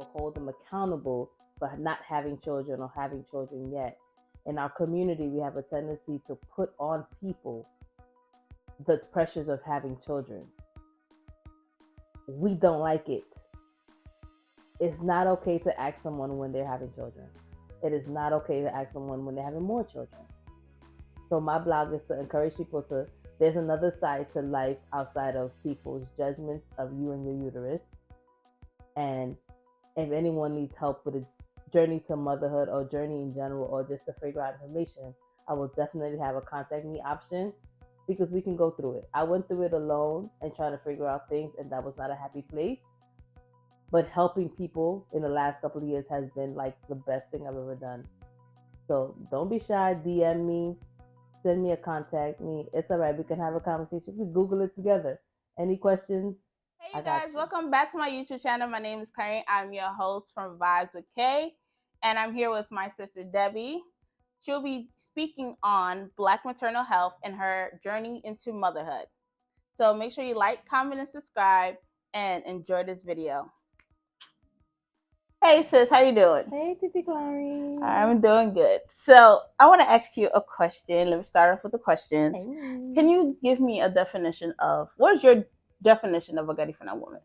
people, hold them accountable for not having children or having children yet. In our community, we have a tendency to put on people the pressures of having children. We don't like it. It's not okay to ask someone when they're having children. It is not okay to ask someone when they're having more children. So my blog is to encourage people to, there's another side to life outside of people's judgments of you and your uterus. And if anyone needs help with a journey to motherhood or journey in general, or just to figure out information, I will definitely have a contact me option, because we can go through it. I went through it alone and trying to figure out things, and that was not a happy place. But helping people in the last couple of years has been like the best thing I've ever done. So don't be shy. DM me, send me a contact me. It's all right. We can have a conversation. We Google it together. Any questions? Hey, you guys, welcome back to my YouTube channel. My name is Karen. I'm your host from Vibes with Kay, and I'm here with my sister Debbie. She'll be speaking on Black maternal health and her journey into motherhood. So make sure you like, comment, and subscribe, and enjoy this video. Hey sis, how you doing? Hey, Titi Clary. I'm doing good. So I want to ask you a question. Let me start off with the questions. Hey. Can you give me a definition of, what is your definition of a Garifuna woman?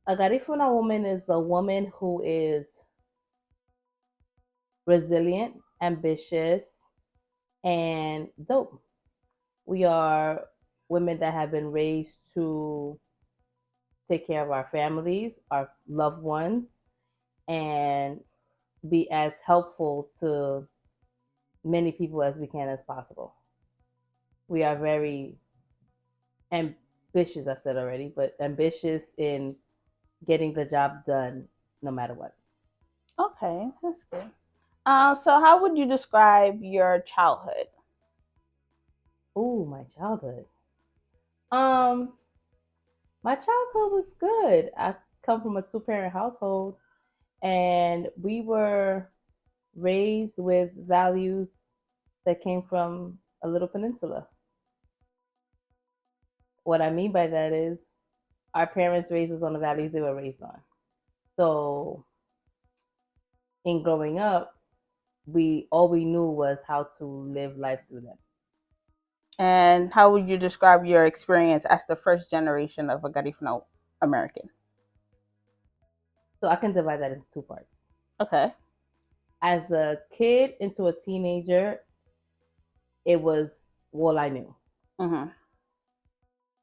A Garifuna woman is a woman who is resilient, ambitious, and dope. We are women that have been raised to take care of our families, our loved ones, and be as helpful to many people as we can as possible. We are very ambitious, I said already, but ambitious in getting the job done no matter what. Okay, that's good. So how would you describe your childhood? Ooh, my childhood. Um, my childhood was good. I come from a two-parent household, and we were raised with values that came from a little peninsula. What I mean by that is our parents raised us on the values they were raised on. So in growing up, all we knew was how to live life through them. And how would you describe your experience as the first generation of a Garifuna American? So I can divide that into two parts. Okay. As a kid into a teenager, it was all I knew. Mm-hmm.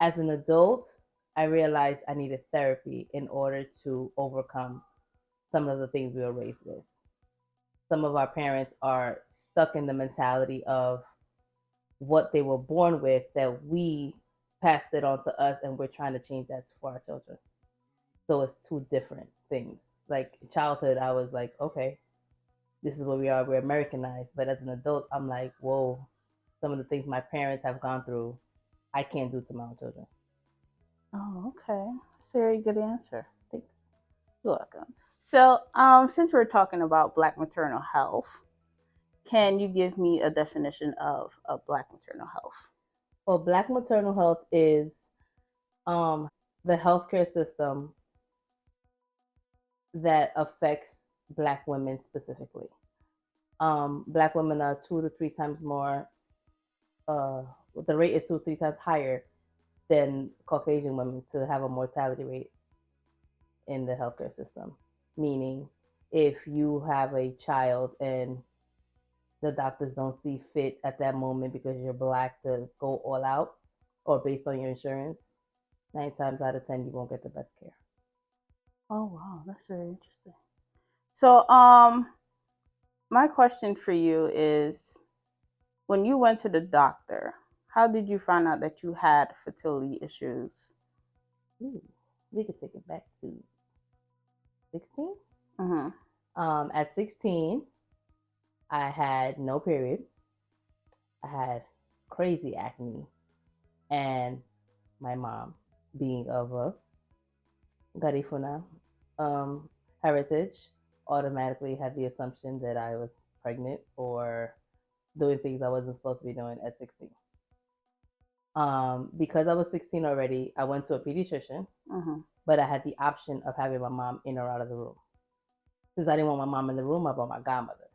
As an adult, I realized I needed therapy in order to overcome some of the things we were raised with. Some of our parents are stuck in the mentality of what they were born with, that we passed it on to us, and we're trying to change that for our children. So it's two different things. Like in childhood, I was like, okay, this is what we are. We're Americanized. But as an adult, I'm like, whoa, some of the things my parents have gone through, I can't do to my own children. Oh, okay. That's a very good answer. Thanks. You're welcome. So, since we're talking about Black maternal health, can you give me a definition of a Black maternal health? Well, Black maternal health is the healthcare system that affects Black women specifically. Black women are 2 to 3 times more, the rate is 2 to 3 times higher than Caucasian women to have a mortality rate in the healthcare system. Meaning, if you have a child and the doctors don't see fit at that moment because you're Black to go all out, or based on your insurance, 9 times out of 10 you won't get the best care. Oh wow, that's very interesting. So, my question for you is, when you went to the doctor, how did you find out that you had fertility issues? Ooh, we could take it back to 16. Mm-hmm. At 16, I had no period. I had crazy acne, and my mom, being of a Garifuna heritage, automatically had the assumption that I was pregnant or doing things I wasn't supposed to be doing at 16. Because I was 16 already, I went to a pediatrician. Mm-hmm. but I had the option of having my mom in or out of the room. Since I didn't want my mom in the room, I brought my godmother.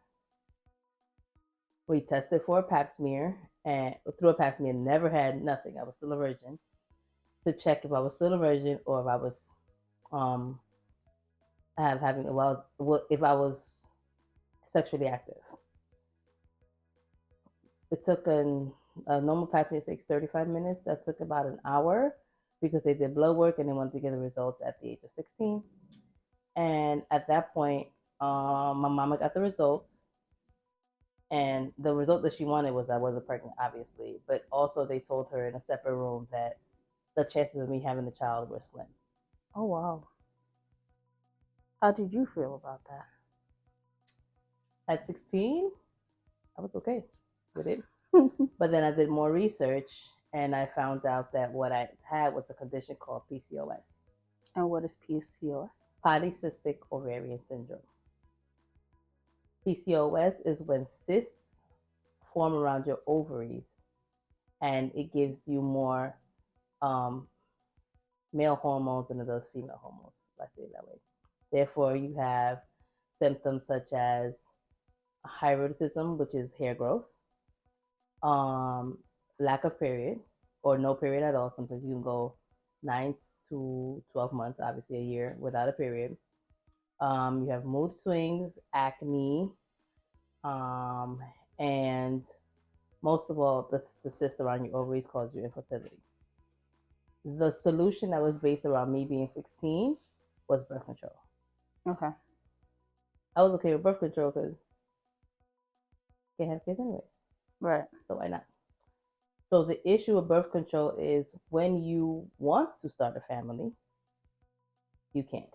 We tested for a pap smear, and through a pap smear, never had nothing. I was still a virgin. To check if I was still a virgin or if I was um having if I was sexually active. It took a normal pap smear takes 35 minutes. That took about an hour because they did blood work and they wanted to get the results at the age of 16. And at that point, my mama got the results. And the result that she wanted was I wasn't pregnant, obviously. But also, they told her in a separate room that the chances of me having the child were slim. Oh, wow. How did you feel about that? At 16, I was okay with it. But then I did more research and I found out that what I had was a condition called PCOS. And what is PCOS? Polycystic ovarian syndrome. PCOS is when cysts form around your ovaries and it gives you more um, male hormones than it does female hormones, if I say it that way. Therefore, you have symptoms such as hirsutism, which is hair growth, um, lack of period or no period at all. Sometimes you can go 9 to 12 months, obviously a year without a period. You have mood swings, acne, um, and most of all, the cyst around your ovaries causes you infertility. The solution that was based around me being 16 was birth control. Okay. I was okay with birth control because I can't have kids anyway. Right. So why not? So the issue of birth control is when you want to start a family, you can't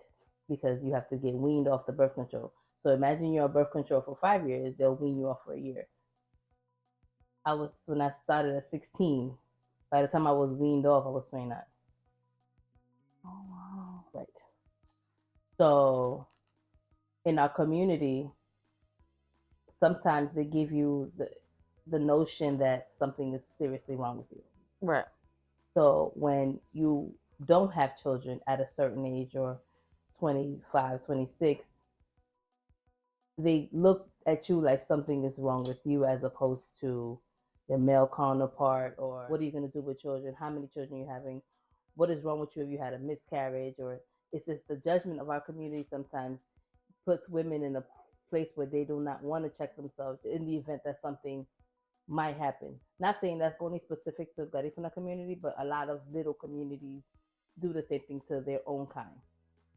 because you have to get weaned off the birth control. So imagine you're on birth control for 5 years, they'll wean you off for a year. When I started at 16, by the time I was weaned off, I was 29. Oh, wow. Right. So in our community, sometimes they give you the notion that something is seriously wrong with you. Right. So when you don't have children at a certain age or 25, 26, they look at you like something is wrong with you as opposed to your male counterpart, or what are you going to do with children? How many children are you having? What is wrong with you if you had a miscarriage? Or it's just the judgment of our community sometimes puts women in a place where they do not want to check themselves in the event that something might happen. Not saying that's only specific to Garifuna community, but a lot of little communities do the same thing to their own kind,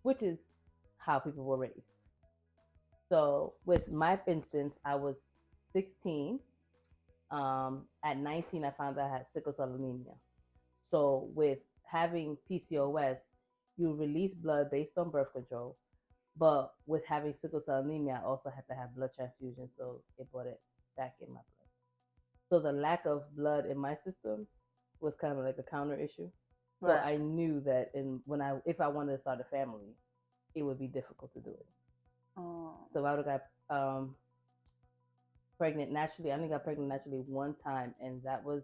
which is how people were raised. So with my instance, I was 16. At 19, I found out I had sickle cell anemia. So with having PCOS, you release blood based on birth control. But with having sickle cell anemia, I also had to have blood transfusion, so it brought it back in my blood. So the lack of blood in my system was kind of like a counter issue. So Right. I knew that when if I wanted to start a family, it would be difficult to do it. Oh. So I would have got pregnant naturally. I only got pregnant naturally one time, and that was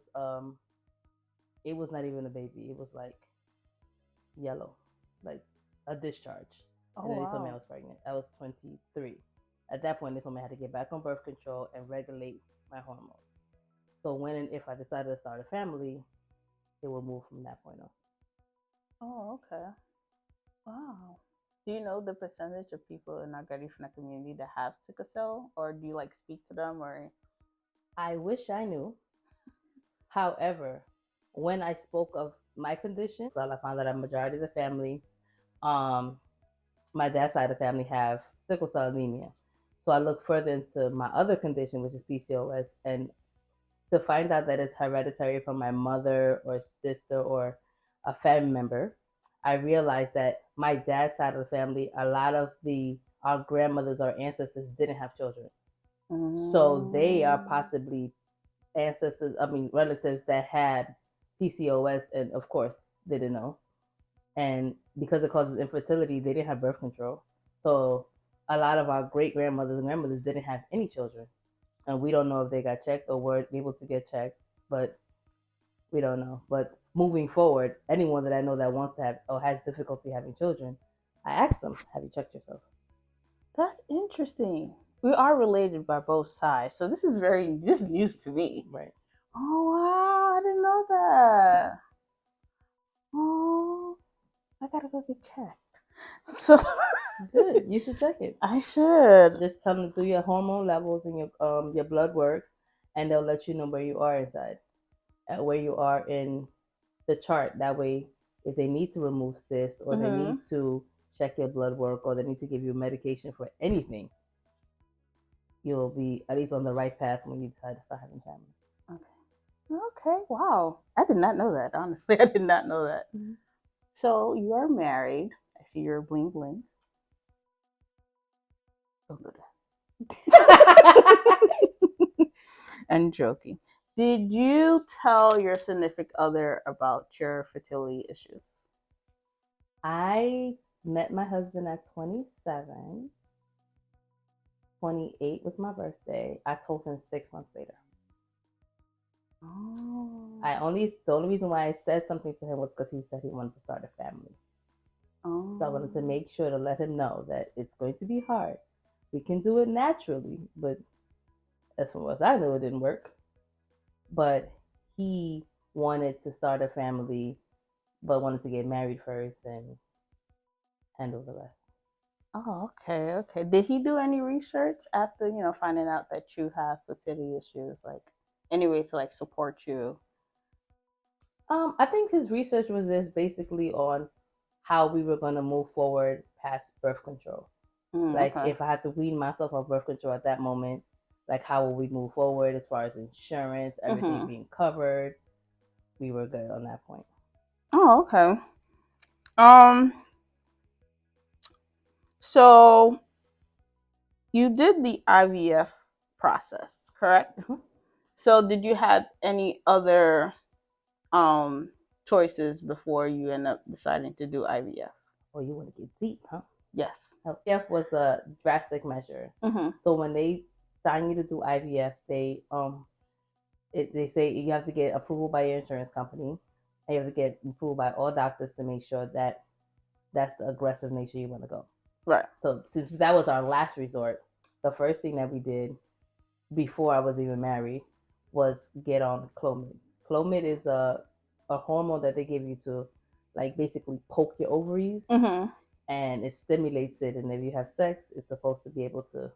it was not even a baby. It was like yellow, like a discharge. Oh, And then they told me I wow. was pregnant. I was 23. At that point, they told me I had to get back on birth control and regulate my hormones. So when and if I decided to start a family, it will move from that point on. Oh, okay. Wow. Do you know the percentage of people in our Garifuna community that have sickle cell, or do you like speak to them, or? I wish I knew. However, when I spoke of my condition, so I found that a majority of the family, um, my dad's side of the family, have sickle cell anemia. So I looked further into my other condition, which is PCOS, and to find out that it's hereditary from my mother or sister or a family member, I realized that my dad's side of the family, a lot of our grandmothers or ancestors didn't have children. So they are possibly relatives that had PCOS and of course didn't know. And because it causes infertility, they didn't have birth control. So a lot of our great grandmothers and grandmothers didn't have any children. And we don't know if they got checked or were able to get checked, but we don't know. But moving forward, anyone that I know that wants to have or has difficulty having children, I ask them, have you checked yourself? That's interesting. We are related by both sides, so this is news to me. Right. Oh wow, I didn't know that. Oh, I gotta go get checked. So Good. You should check it. I should. Just tell them to do your hormone levels and your blood work, and they'll let you know where you are inside, where you are in the chart. That way, if they need to remove cysts or they need to check your blood work or they need to give you medication for anything, you'll be at least on the right path when you decide to start having family. Okay. Okay. Wow. I did not know that. Honestly, I did not know that. Mhm. So you are married. I see you're bling bling. Don't do that. I'm joking. Did you tell your significant other about your fertility issues? I met my husband at 27. 28 was my birthday. I told him 6 months later. Oh. The only reason why I said something to him was because he said he wanted to start a family. Oh. So I wanted to make sure to let him know that it's going to be hard. We can do it naturally, but as far as I know, it didn't work. But he wanted to start a family, but wanted to get married first and handle the rest. Oh, okay, okay. Did he do any research after, finding out that you have fertility issues? Like, any way to like support you? I think his research was just basically on how we were going to move forward past birth control. Like, Okay. if I had to wean myself off birth control at that moment, like, how will we move forward as far as insurance, everything being covered? We were good on that point. Oh, okay. Um, so you did the IVF process, correct? Mm-hmm. So did you have any other um choices before you end up deciding to do IVF? Oh, you want to get deep, huh? Yes. IVF was a drastic measure. So when they sign you to do IVF, they say you have to get approval by your insurance company, and you have to get approval by all doctors to make sure that that's the aggressive nature you want to go. Right. So since that was our last resort, the first thing that we did before I was even married was get on Clomid. Clomid is a hormone that they give you to like basically poke your ovaries, and it stimulates it. And if you have sex, it's supposed to be able to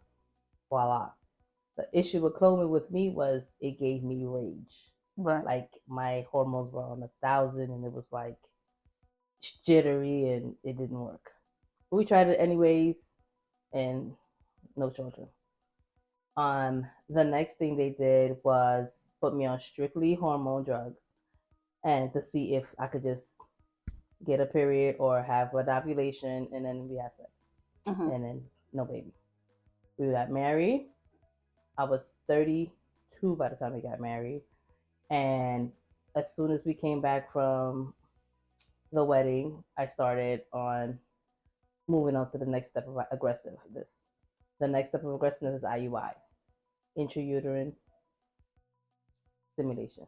voila. The issue with Clomid with me was it gave me rage. Right. Like my hormones were on 1,000, and it was like jittery, and it didn't work. But we tried it anyways, and no children. The next thing they did was put me on strictly hormone drugs, and to see if I could just get a period or have an ovulation, and then we had sex, and then no baby. We got married. I was 32 by the time we got married, and as soon as we came back from the wedding, I started on moving on to the next step of aggressiveness. The next step of aggressiveness is IUIs, intrauterine stimulation.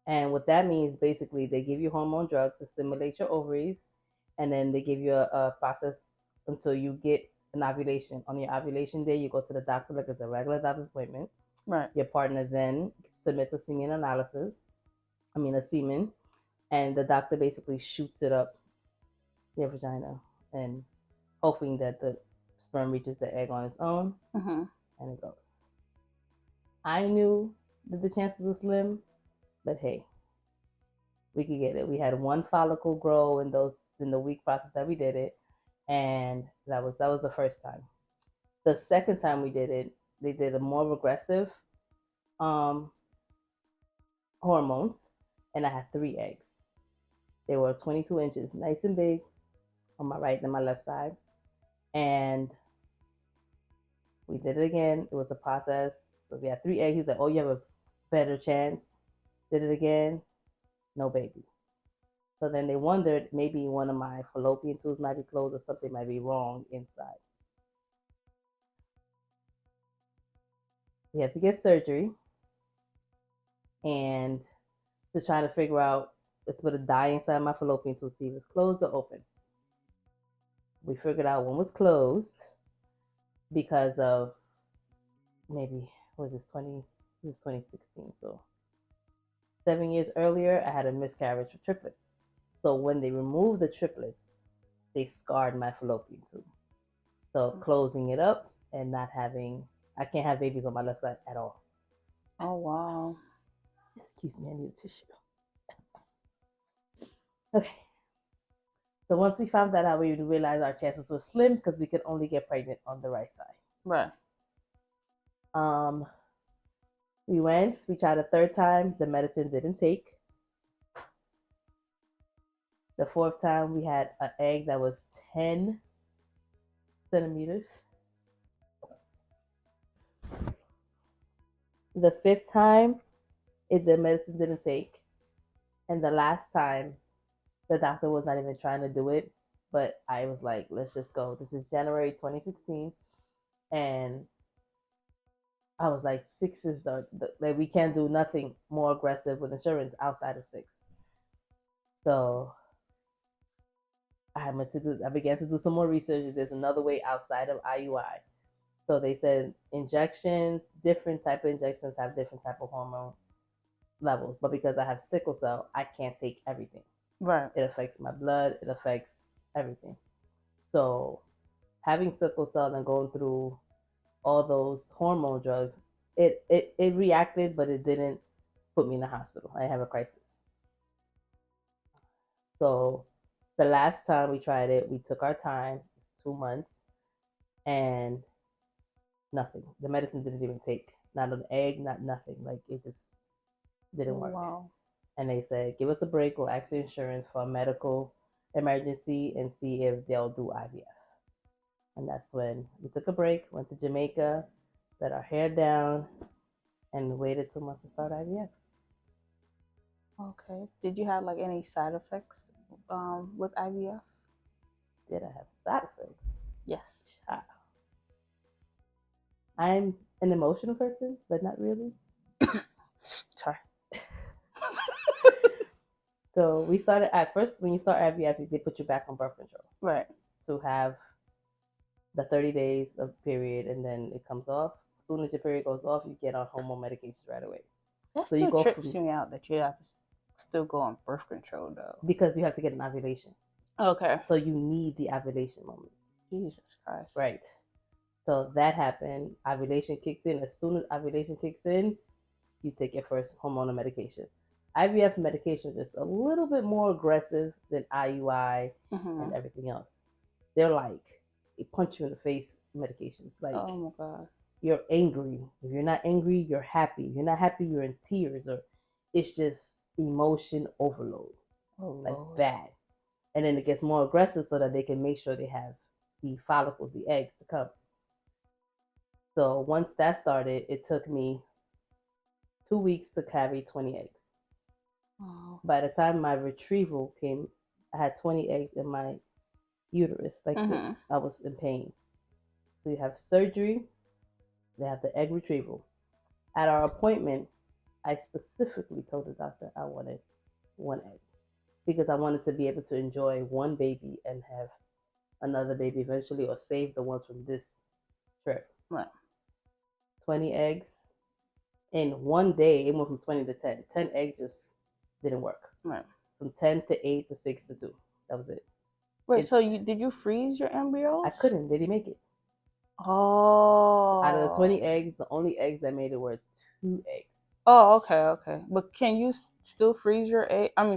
And what that means, basically, they give you hormone drugs to stimulate your ovaries, and then they give you a process until you get an ovulation. On your ovulation day, you go to the doctor like it's a regular doctor's appointment. Right. Your partner then submits a semen analysis. A semen, and the doctor basically shoots it up your vagina, and hoping that the sperm reaches the egg on its own, and it goes. I knew that the chances were slim, but hey, we could get it. We had one follicle grow in the week process that we did it, and that was the first time. The second time we did it, they did a more aggressive um, hormones, and I had 3 eggs. They were 22 inches, nice and big, on my right and my left side, and we did it again. It was a process. So we had 3 eggs. He's like, "Oh, you have a better chance." Did it again, no baby. So then they wondered maybe one of my fallopian tubes might be closed or something might be wrong inside. We had to get surgery, and to trying to figure out if to put a dye inside my fallopian tube, see if it's closed or open. We figured out one was closed because of maybe what was this 2016. So 7 years earlier, I had a miscarriage with triplets. So when they removed the triplets, they scarred my fallopian tube. So closing it up and not having, I can't have babies on my left side at all. Oh wow. Excuse me, I need a tissue. Okay. So once we found that out, we realized our chances were slim because we could only get pregnant on the right side. Right. We tried a third time, the medicine didn't take. The fourth time, we had an egg that was 10 centimeters. The fifth time, the medicine didn't take. And the last time, the doctor was not even trying to do it, but I was like, let's just go. This is January 2016. And I was like, six is like we can't do nothing more aggressive with insurance outside of six. So I began to do some more research. There's another way outside of IUI. So they said injections, different type of injections have different type of hormone levels. But because I have sickle cell, I can't take everything. Right. It affects my blood. It affects everything. So having sickle cell and going through all those hormone drugs, it reacted, but it didn't put me in the hospital. I have a crisis. So the last time we tried it, we took our time. It's 2 months, and nothing. The medicine didn't even take. Not an egg, not nothing. Like it just didn't work. Wow. And they said, give us a break. We'll ask the insurance for a medical emergency and see if they'll do IVF. And that's when we took a break, went to Jamaica, let our hair down, and waited 2 months to start IVF. Okay. Did you have like any side effects with IVF? Did I have side effects? Yes. I'm an emotional person, but not really. Sorry. So we started at first, when you start IVF, they put you back on birth control. Right. To have the 30 days of period, and then it comes off. As soon as your period goes off, you get on hormone medications right away. That So still you go trips me out that you have to still go on birth control though. Because you have to get an ovulation. Okay. So you need the ovulation moment. Jesus Christ. Right. So that happened. Ovulation kicked in. As soon as ovulation kicks in, you take your first hormonal medication. IVF medication is just a little bit more aggressive than IUI and everything else. They're like, they punch you in the face medications. Like, oh my God. You're angry. If you're not angry, you're happy. If you're not happy, you're in tears. Or it's just emotion overload. Oh, like Lord. bad. And then it gets more aggressive so that they can make sure they have the follicles, the eggs to come. So once that started, it took me 2 weeks to carry 20 eggs. Oh. By the time my retrieval came, I had 20 eggs in my uterus. Like I was in pain. So you have surgery, they have the egg retrieval. At our appointment, I specifically told the doctor I wanted 1 egg because I wanted to be able to enjoy 1 baby and have another baby eventually, or save the ones from this trip. Right. 20 eggs. In 1 day, it went from 20 to 10. 10 eggs just didn't work. Right. From 10 to 8 to 6 to 2. That was it. Wait, so did you freeze your embryos? I couldn't. They didn't make it. Oh. Out of the 20 eggs, the only eggs that made it were 2 eggs. Oh, okay. But can you still freeze your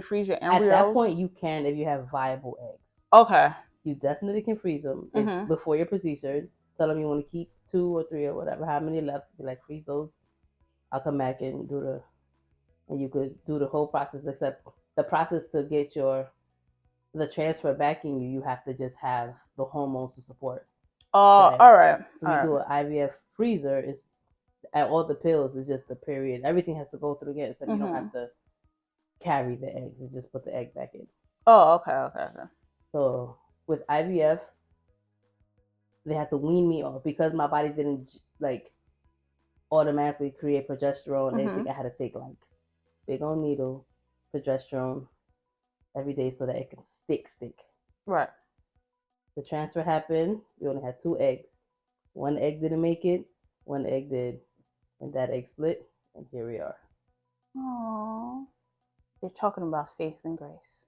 freeze your embryos? At that point, you can if you have viable eggs. Okay. You definitely can freeze them before your procedure. Tell them you want to keep 2 or 3 or whatever, how many left. Be like, freeze those. I'll come back and and you could do the whole process, except the process to get the transfer back in you have to just have the hormones to support. Oh, all right. So you do an IVF freezer, it's at all the pills, it's just the period. Everything has to go through again, so you don't have to carry the eggs. You just put the egg back in. Oh, okay. So with IVF, they had to wean me off because my body didn't like automatically create progesterone. Anything I had to take like big old needle, progesterone every day so that it can stick. Right. The transfer happened. We only had 2 eggs. One egg didn't make it. One egg did, and that egg split, and here we are. Aww. They're talking about faith and grace.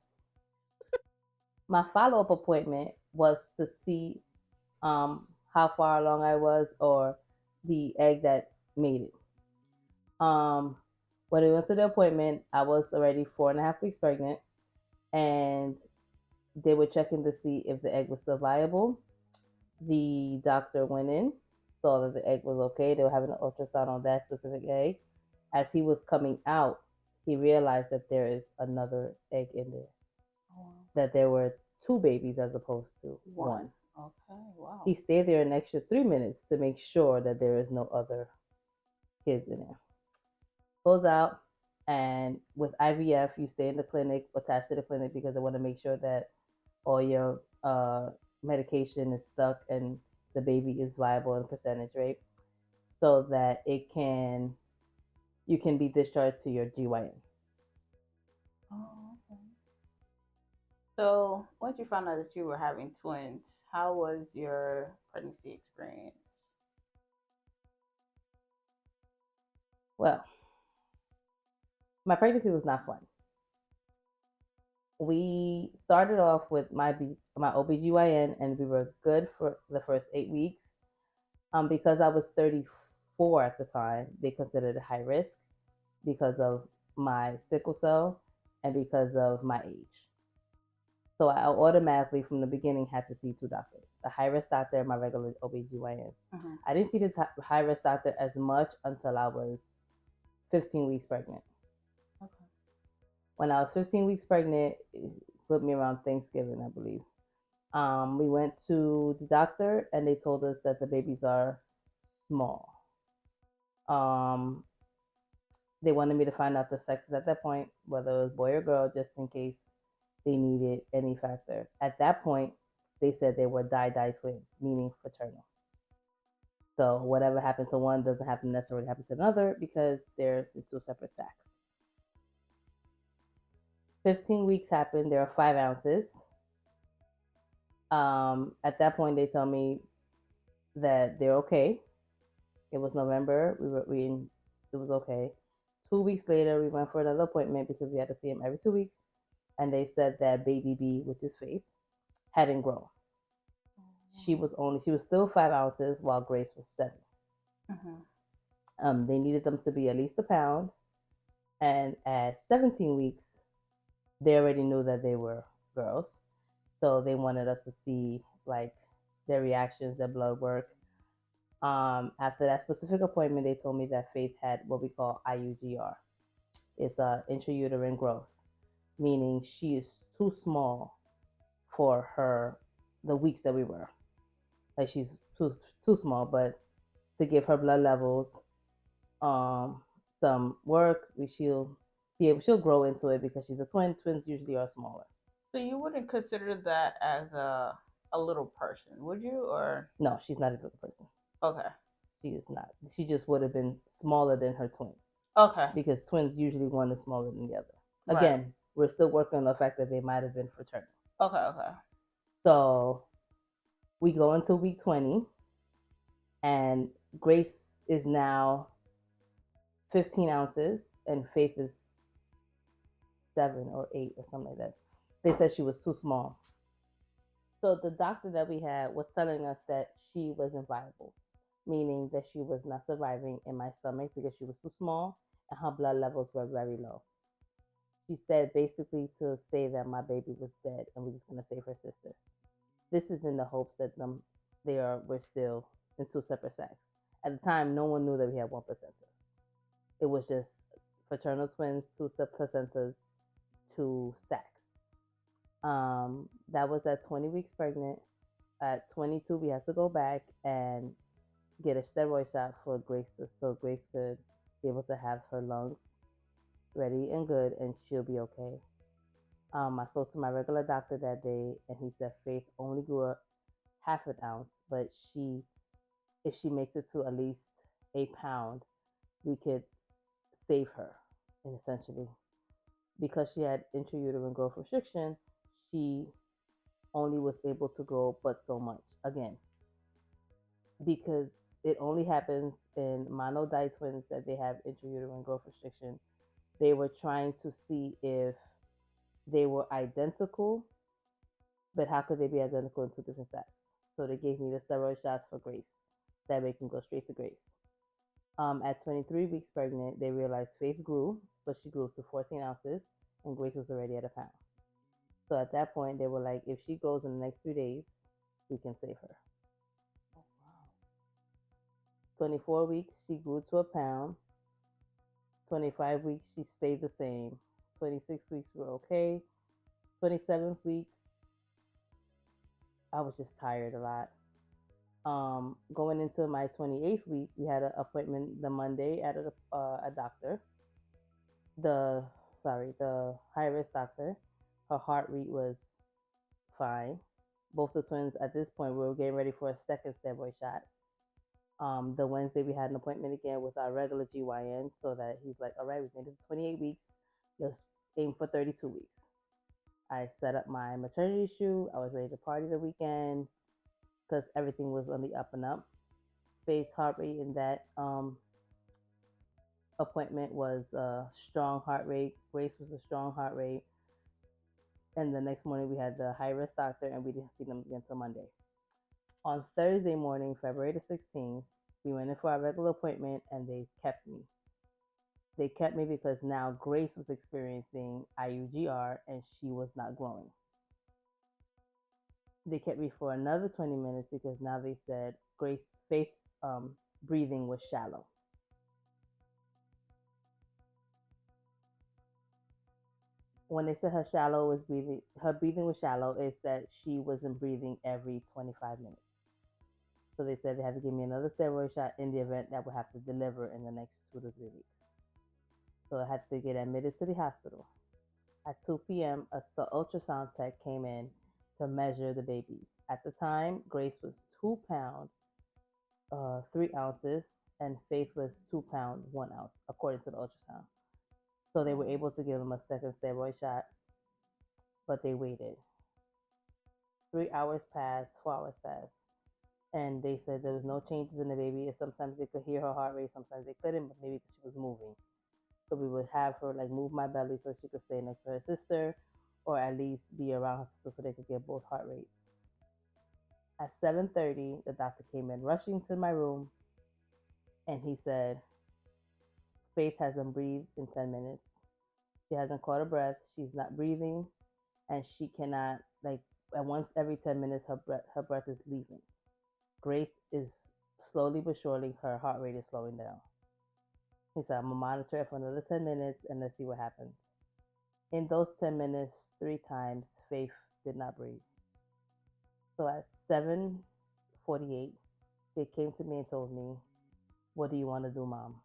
My follow-up appointment was to see how far along I was or the egg that made it. When we went to the appointment, I was already 4.5 weeks pregnant, and they were checking to see if the egg was still viable. The doctor went in, saw that the egg was okay. They were having an ultrasound on that specific egg. As he was coming out, he realized that there is another egg in there. Oh, That there were 2 babies as opposed to one. Okay, wow. He stayed there an extra 3 minutes to make sure that there is no other kids in there. Goes out, and with IVF, you stay in the clinic, attached to the clinic, because they want to make sure that all your medication is stuck and the baby is viable in percentage rate, so that you can be discharged to your GYN. Oh, okay. So, once you found out that you were having twins, how was your pregnancy experience? Well, my pregnancy was not fun. We started off with my OBGYN, and we were good for the first 8 weeks. Because I was 34 at the time, they considered it high risk because of my sickle cell and because of my age. So I automatically, from the beginning, had to see 2 doctors: the high risk doctor and my regular OBGYN. Mm-hmm. I didn't see the high risk doctor as much until I was 15 weeks pregnant. Okay. When I was 15 weeks pregnant, it put me around Thanksgiving, I believe. We went to the doctor, and they told us that the babies are small. Um, they wanted me to find out the sexes at that point, whether it was boy or girl, just in case they needed any factor. At that point, they said they were di twins, meaning fraternal. So whatever happened to one doesn't have to necessarily happen to another because they're 2 separate sacks. 15 weeks happened. There are 5 ounces. At that point, they tell me that they're okay. It was November. It was okay. 2 weeks later, we went for another appointment because we had to see him every 2 weeks, and they said that baby B, which is Faith, hadn't grown. She was still 5 ounces while Grace was 7. Mm-hmm. They needed them to be at least a pound, and at 17 weeks, they already knew that they were girls, so they wanted us to see like their reactions, their blood work. After that specific appointment, they told me that Faith had what we call IUGR. It's a intrauterine growth, meaning she is too small for the weeks that we were. Like she's too small, but to give her blood levels some work, she'll grow into it because she's a twin. Twins usually are smaller. So you wouldn't consider that as a little person, would you? Or No, she's not a little person. okay. She is not. She just would have been smaller than her twin. Okay. Because twins usually one is smaller than the other. Right. Again, we're still working on the fact that they might have been fraternal. Okay, okay. So we go into week 20, and Grace is now 15 ounces, and Faith is 7 or 8 or something like that. They said she was too small. So the doctor that we had was telling us that she wasn't viable, meaning that she was not surviving in my stomach because she was too small and her blood levels were very low. She said basically to say that my baby was dead and we're just gonna save her sister. This is in the hopes that we're still in 2 separate sacks. At the time, no one knew that we had 1 placenta. It was just fraternal twins, 2 placentas, 2 sacks. That was at 20 weeks pregnant. At 22, we had to go back and get a steroid shot for Grace, so Grace could be able to have her lungs ready and good, and she'll be okay. I spoke to my regular doctor that day, and he said Faith only grew up 1/2 ounce, but if she makes it to at least a pound, we could save her, essentially. because she had intrauterine growth restriction, she only was able to grow but so much. Again, because it only happens in monodi twins that they have intrauterine growth restriction. They were trying to see if they were identical, but how could they be identical in two different sets? So they gave me the steroid shots for Grace. That way, can go straight to Grace. At 23 weeks pregnant, they realized Faith grew, but she grew to 14 ounces, and Grace was already at a pound. So at that point, they were like, if she grows in the next 3 days, we can save her. Oh, wow. 24 weeks, she grew to a pound. 25 weeks, she stayed the same. 26 weeks, we were okay. 27 weeks, I was just tired a lot. Going into my 28th week, we had an appointment the Monday at a doctor. The high risk doctor. Her heart rate was fine. Both the twins at this point, we were getting ready for a second steroid shot. The Wednesday we had an appointment again with our regular GYN, so that he's like, all right, we've made it to 28 weeks. Let's aim for 32 weeks. I set up my maternity shoot. I was ready to party the weekend because everything was on the up and up. Faith's heart rate in that appointment was a strong heart rate. Grace was a strong heart rate. And the next morning we had the high risk doctor, and we didn't see them again until Monday. On Thursday morning, February the 16th, we went in for our regular appointment, and they kept me. They kept me because now Grace was experiencing IUGR and she was not growing. They kept me for another 20 minutes because now they said Faith's breathing was shallow. When they said her breathing was shallow, is that she wasn't breathing every 25 minutes. So they said they had to give me another steroid shot in the event that would have to deliver in the next 2 to 3 weeks. So I had to get admitted to the hospital. At 2 p.m., a ultrasound tech came in to measure the babies. At the time, Grace was 2 pounds, 3 ounces, and Faith was 2 pounds, 1 ounce, according to the ultrasound. So they were able to give them a second steroid shot, but they waited. 3 hours passed, 4 hours passed, and they said there was no changes in the baby. Sometimes they could hear her heart rate, sometimes they couldn't, but maybe she was moving. So we would have her like move my belly so she could stay next to her sister, or at least be around her sister so they could get both heart rates. At 7:30, the doctor came in rushing to my room, and he said, Faith hasn't breathed in 10 minutes. She hasn't caught a breath. She's not breathing, and she cannot, at once every 10 minutes, her breath is leaving. Grace is slowly but surely, her heart rate is slowing down. He said, I'm going to monitor it for another 10 minutes, and let's see what happens. In those 10 minutes, 3 times, Faith did not breathe. So at 7:48, they came to me and told me, what do you want to do, Mom?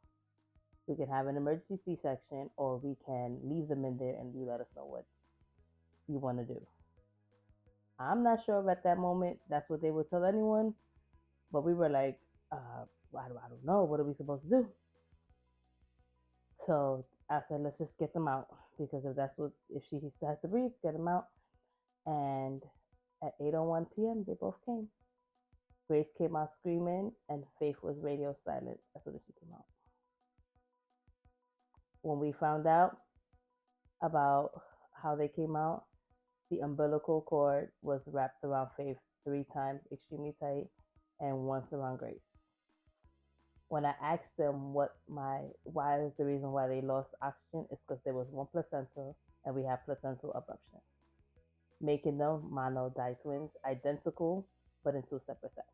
We can have an emergency C-section, or we can leave them in there and you let us know what you want to do. I'm not sure at that moment that's what they would tell anyone, but we were like, I don't know. What are we supposed to do? So I said, let's just get them out, because if she still has to breathe, get them out. And at 8:01 p.m., they both came. Grace came out screaming, and Faith was radio silent as soon as she came out. When we found out about how they came out, the umbilical cord was wrapped around Faith 3 times, extremely tight, and once around Grace. When I asked them why is the reason why they lost oxygen, it's because there was one placenta, and we have placental abruption, making them monodi twins, identical, but in 2 separate sets.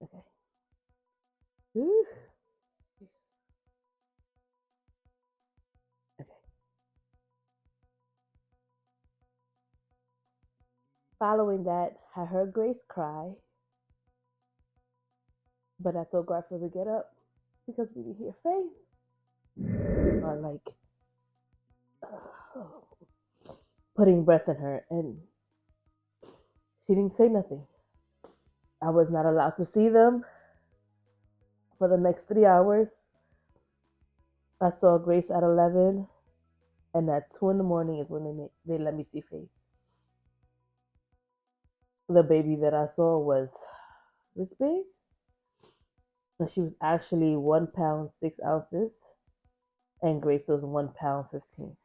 Okay. Whew. Okay. Following that, I heard Grace cry, but I told Garifuna to get up because we didn't hear Faith. Or like putting breath in her, and she didn't say nothing. I was not allowed to see them for the next 3 hours. I saw Grace at 11, and at 2 in the morning is when they let me see Faith. The baby that I saw was this big, and she was actually 1 pound 6 ounces, and Grace was 1 pound 15.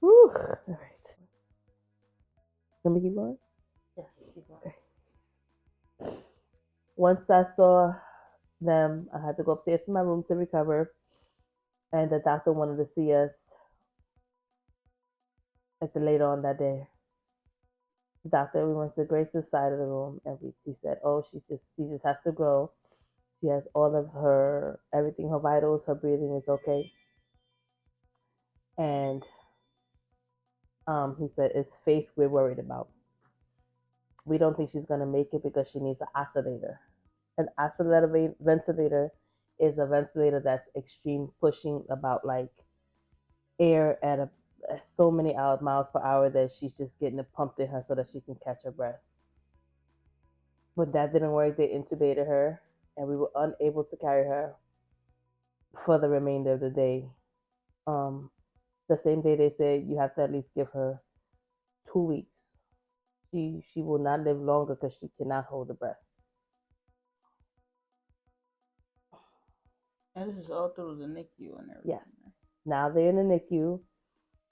Whew. All right. Let me keep going. Yes, keep going. Once I saw them, I had to go upstairs to my room to recover, and the doctor wanted to see us at the later on that day. The doctor, we went to Grace's side of the room, and he said, "Oh, she just has to grow. She has all of her everything, her vitals, her breathing is okay." And he said, "It's Faith we're worried about. We don't think she's gonna make it because she needs an oscillator. An oscillator ventilator is a ventilator that's extreme pushing about like air at so many miles per hour that she's just getting it pumped in her so that she can catch her breath." But that didn't work. They intubated her, and we were unable to carry her for the remainder of the day. Um, the same day they said you have to at least give her 2 weeks. She will not live longer because she cannot hold the breath. And this is all through the NICU and everything. Yes. Now they're in the NICU,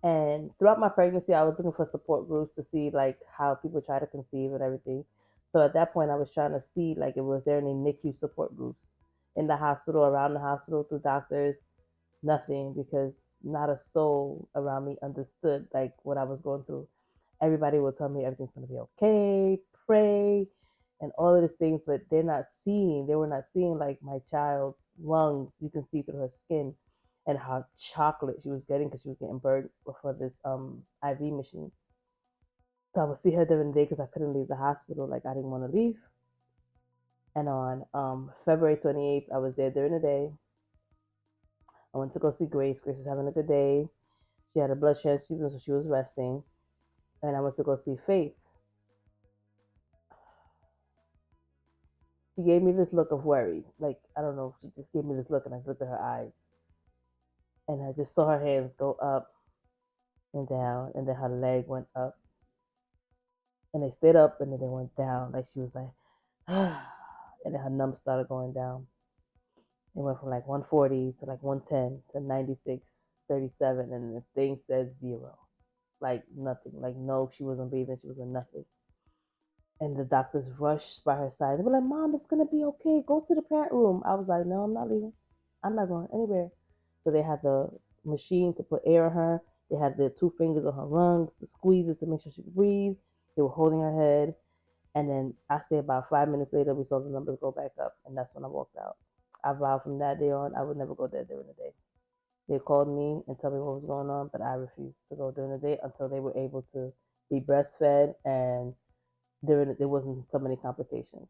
and throughout my pregnancy, I was looking for support groups to see like how people try to conceive and everything. So at that point, I was trying to see like it was there any NICU support groups in the hospital, around the hospital, through doctors. Nothing, because not a soul around me understood like what I was going through. Everybody will tell me everything's gonna be okay, pray, and all of these things, but they were not seeing like my child's lungs. You can see through her skin and how chocolate she was getting because she was getting burned for this IV machine. So I would see her during the day because I couldn't leave the hospital. Like I didn't want to leave. And on February 28th, I was there during the day. I went to go see Grace. Grace was having a good day. She had a blood transfusion, so she was resting. And I went to go see Faith. She gave me this look of worry. Like, I don't know, she just gave me this look, and I just looked at her eyes. And I just saw her hands go up and down, and then her leg went up. And they stayed up, and then they went down. Like, she was like, and then her numbers started going down. It went from like 140 to like 110 to 96, 37, and the thing said zero. Like, nothing. Like, no, she wasn't breathing. She wasn't nothing. And the doctors rushed by her side. They were like, "Mom, it's gonna be okay. Go to the parent room." I was like, "No, I'm not leaving. I'm not going anywhere." So they had the machine to put air in her. They had the two fingers on her lungs to squeeze it to make sure she could breathe. They were holding her head. And then I say about 5 minutes later, we saw the numbers go back up, and that's when I walked out. I vowed from that day on I would never go there during the day. They called me and told me what was going on, but I refused to go during the day until they were able to be breastfed and there wasn't so many complications.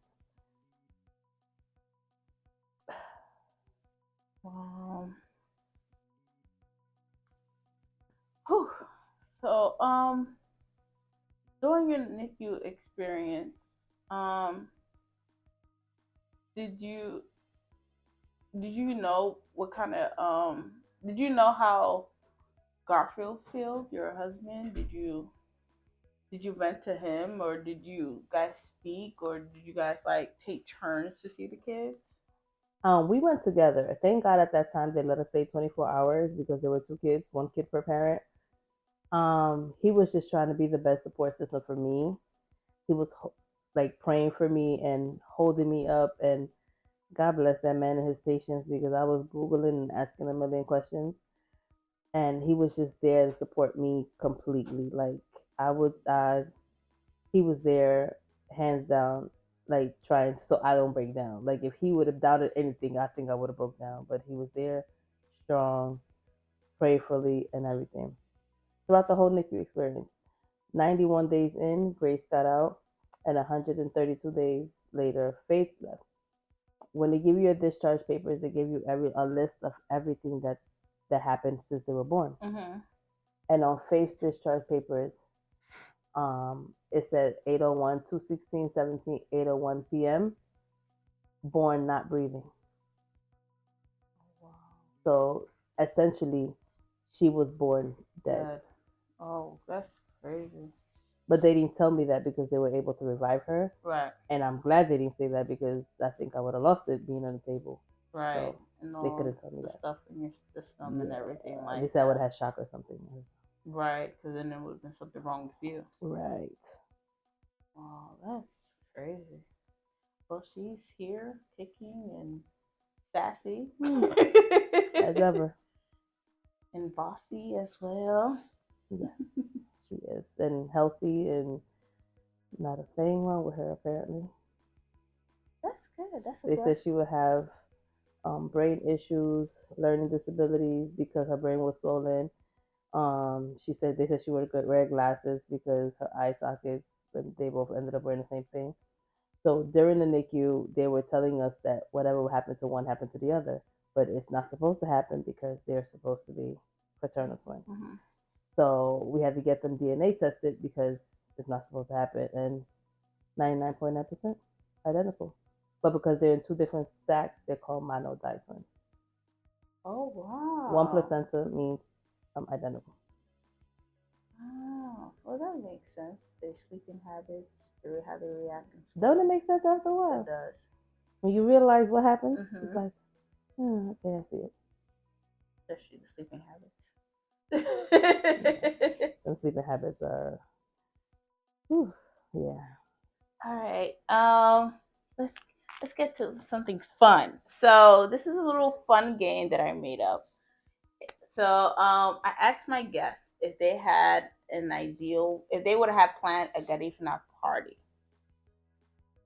Wow. Whew. So, during your NICU experience, um, did you did you know what kind of did you know how Garfield feels, your husband? Did you vent to him, or did you guys speak, or did you guys like take turns to see the kids? We went together. Thank God at that time they let us stay 24 hours because there were two kids, one kid per parent. He was just trying to be the best support system for me. He was like praying for me and holding me up, and God bless that man and his patience because I was Googling and asking a million questions, and he was just there to support me completely. Like I would, he was there hands down, like trying so I don't break down. Like if he would have doubted anything, I think I would have broke down. But he was there, strong, prayerfully, and everything throughout the whole NICU experience. 91 days in, Grace got out, and 132 days later, Faith left. When they give you your discharge papers, they give you a list of everything that happened since they were born. Mm-hmm. And on Faith's discharge papers, it said 8:01, 2:16, 17, 8:01 p.m. born not breathing. Wow. So essentially, she was born dead. Dead. Oh, that's crazy. But they didn't tell me that because they were able to revive her. Right. And I'm glad they didn't say that because I think I would have lost it being on the table. Right. So and they all couldn't tell me the that. stuff in your system and everything like They said I would that. have had shock or something. Right, because then there would have been something wrong with you. Right. Wow, that's crazy. Well, she's here, kicking and sassy, As ever. and bossy as well. Yes, she is. And healthy and not a thing wrong with her, apparently. That's good. That's a They said blessing. she would have brain issues, learning disabilities because her brain was swollen. She said they said she would wear glasses because her eye sockets, and they both ended up wearing the same thing. So during the NICU, they were telling us that whatever would happen to one happened to the other, but it's not supposed to happen because they're supposed to be fraternal twins. Mm-hmm. So we had to get them DNA tested because it's not supposed to happen, and 99.9% identical. But because they're in two different sacs, they're called monodi twins. Oh wow. One placenta means identical. Oh, well, that makes sense. Their sleeping habits, how they react in school. Don't it make sense after a It while? does. When you realize what happens, Mhm. it's like, okay, I see it. Especially the sleeping habits. Them sleeping habits are, whew, yeah. All right. Let's get to something fun. So this is a little fun game that I made up. So I asked my guests if they had an ideal, if they would have planned a Garifuna party,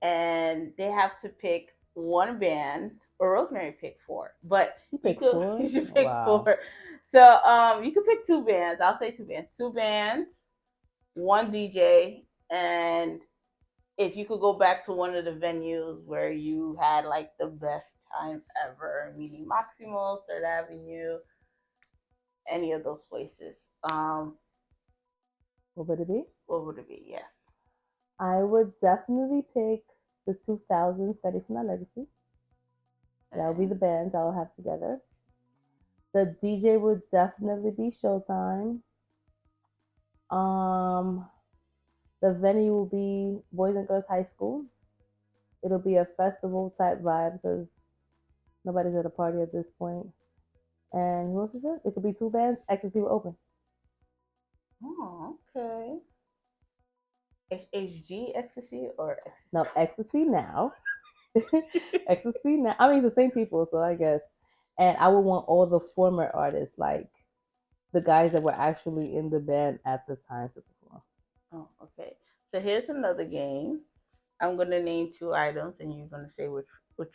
and they have to pick one band, or Rosemary picked four, but You pick four? you should pick Wow. four. So you can pick two bands. I'll say two bands, one DJ, and if you could go back to one of the venues where you had like the best time ever, meaning Maximo, Third Avenue, any of those places, What would it be? what would it be? Yes. I would definitely pick the 2000s Study from My Legacy. That would be the bands I'll have together. The DJ would definitely be Showtime. Um, the venue will be Boys and Girls High School. It'll be a festival type vibe because nobody's at a party at this point. And who else is it? It could be two bands. Ecstasy will open. Oh, okay. HG Ecstasy or Ecstasy? No, Ecstasy now. Ecstasy now. I mean, it's the same people, so I guess. And I would want all the former artists, like the guys that were actually in the band at the time to perform. Oh, okay. So here's another game. I'm gonna name two items, and you're gonna say which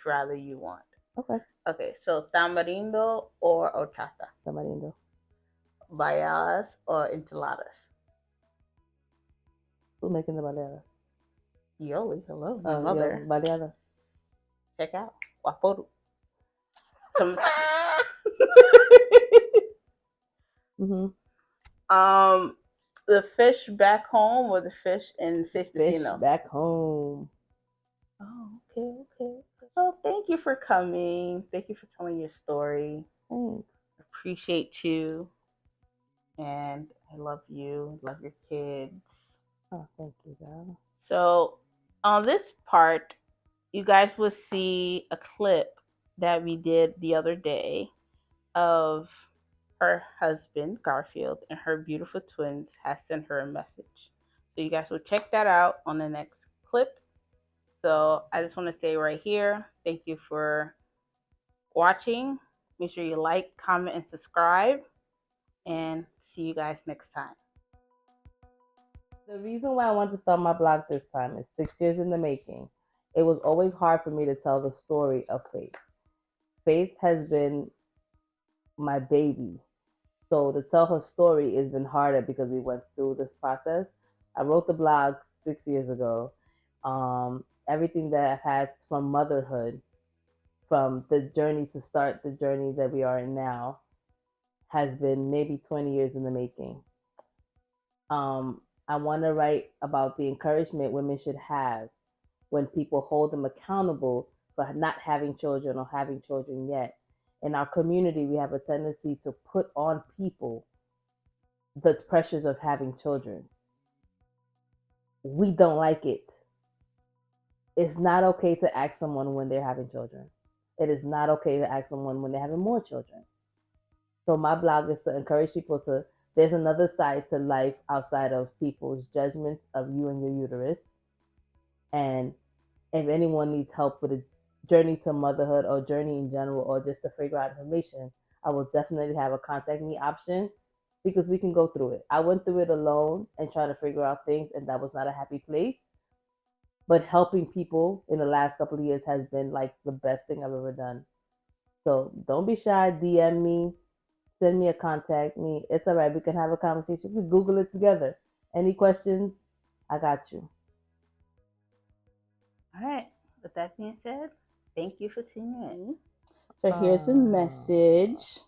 rather you want. Okay. Okay. So tamarindo or horchata, Tamarindo. bayas or enchiladas. Who's making the baleadas? Yoli, hello, my Oh, mother. baleadas. Check out Waporu. Some. Mm-hmm. The fish back home or the fish in Seis Fish Vecinos? back home. Oh, okay. Well, thank you for coming. Thank you for telling your story. Thanks. Appreciate you, and I love you. Love your kids. Oh, thank you, girl. So, on this part, you guys will see a clip that we did the other day of her husband, Garfield, and her beautiful twins has sent her a message. So you guys will check that out on the next clip. So I just want to say right here, thank you for watching. Make sure you like, comment, and subscribe. And see you guys next time. The reason why I wanted to start my blog this time is 6 years in the making. It was always hard for me to tell the story of Faith. Faith has been my baby. So to tell her story has been harder because we went through this process. I wrote the blog 6 years ago. Everything that I've had from motherhood, from the journey to start the journey that we are in now, has been maybe 20 years in the making. I want to write about the encouragement women should have when people hold them accountable for not having children or having children yet. In our community, we have a tendency to put on people the pressures of having children. We don't like it. It's not okay to ask someone when they're having children. It is not okay to ask someone when they're having more children. So my blog is to encourage people to there's another side to life outside of people's judgments of you and your uterus. And if anyone needs help with a journey to motherhood or journey in general or just to figure out information, I will definitely have a contact me option because we can go through it. I went through it alone and trying to figure out things, and that was not a happy place. But helping people in the last couple of years has been like the best thing I've ever done. So don't be shy. DM me, send me a contact me. It's all right. We can have a conversation. We Google it together. Any questions? I got you. All right. With that being said, thank you for tuning in. So here's a message.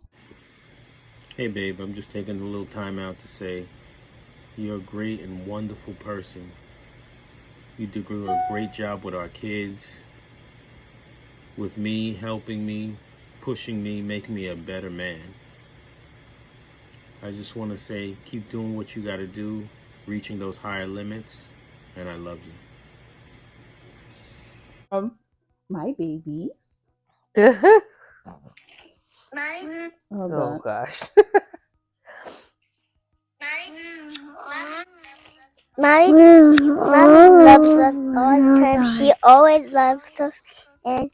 Hey, babe, I'm just taking a little time out to say you're a great and wonderful person. You do a great job with our kids, with me, helping me, pushing me, making me a better man. I just want to say, keep doing what you got to do, reaching those higher limits, and I love you. My babies. Hold Oh on. gosh. Mommy loves us all the time. She always loves us, and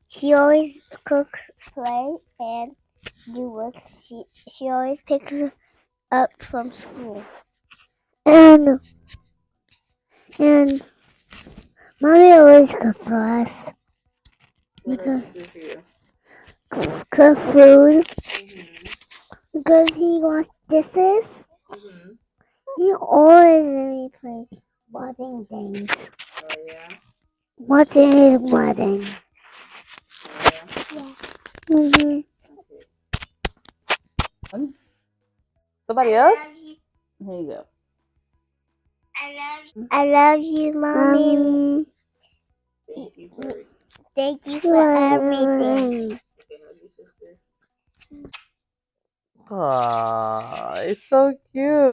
she always cooks, play, and do work. She always picks us up from school. And Mommy always cooks for us. Cook food because he wants dishes. He always let me play watching things. Oh yeah. Watching his wedding. Yeah. Somebody else? Here you go. I love you, Mommy. Thank you for everything. Aww, it's so cute.